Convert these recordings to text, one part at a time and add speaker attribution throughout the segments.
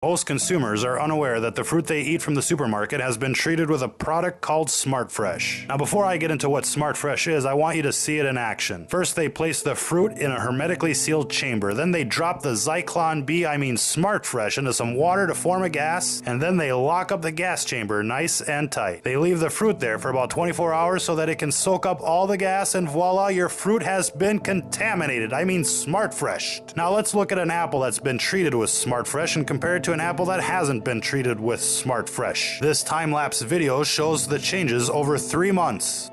Speaker 1: Most consumers are unaware that the fruit they eat from the supermarket has been treated with a product called SmartFresh. Now, before I get into what SmartFresh is, I want you to see it in action. First, they place the fruit in a hermetically sealed chamber. Then they drop the Zyklon B, SmartFresh, into some water to form a gas, and then they lock up the gas chamber nice and tight. They leave the fruit there for about 24 hours so that it can soak up all the gas, and voila, your fruit has been contaminated. SmartFresh. Now, let's look at an apple that's been treated with SmartFresh and compare it to an apple that hasn't been treated with SmartFresh. This time-lapse video shows the changes over 3 months.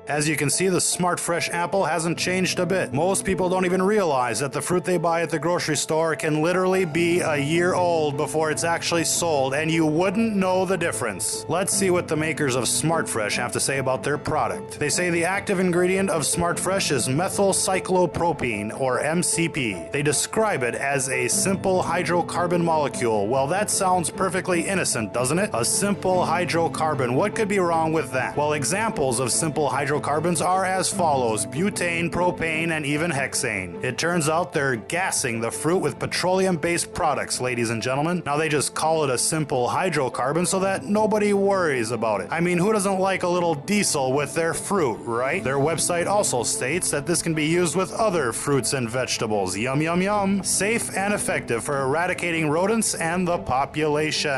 Speaker 1: As you can see, the SmartFresh apple hasn't changed a bit. Most people don't even realize that the fruit they buy at the grocery store can literally be a year old before it's actually sold, and you wouldn't know the difference. Let's see what the makers of SmartFresh have to say about their product. They say the active ingredient of SmartFresh is methyl cyclopropene, or MCP. They describe it as a simple hydrocarbon molecule. Well, that sounds perfectly innocent, doesn't it? A simple hydrocarbon. What could be wrong with that? Well, examples of simple hydrocarbons are as follows: butane, propane, and even hexane. It turns out they're gassing the fruit with petroleum-based products, ladies and gentlemen. Now, they just call it a simple hydrocarbon so that nobody worries about it. Who doesn't like a little diesel with their fruit, right? Their website also states that this can be used with other fruits and vegetables. Yum, yum, yum. Safe and effective for eradicating rodents and the population.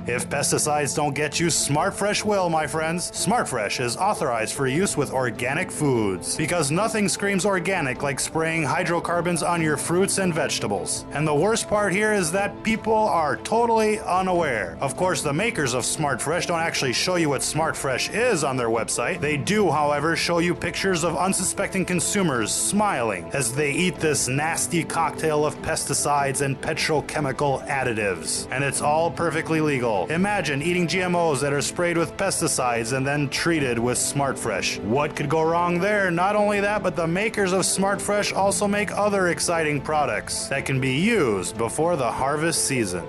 Speaker 1: If pesticides don't get you, SmartFresh will, my friends. SmartFresh is authorized for use with organic foods, because nothing screams organic like spraying hydrocarbons on your fruits and vegetables. And the worst part here is that people are totally unaware. Of course, the makers of SmartFresh don't actually show you what SmartFresh is on their website. They do, however, show you pictures of unsuspecting consumers smiling as they eat this nasty cocktail of pesticides and petrochemical additives. And it's all perfectly legal. Imagine eating GMOs that are sprayed with pesticides and then treated with SmartFresh. What could go wrong there? Not only that, but the makers of SmartFresh also make other exciting products that can be used before the harvest season.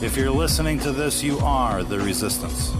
Speaker 1: If you're listening to this, you are the resistance.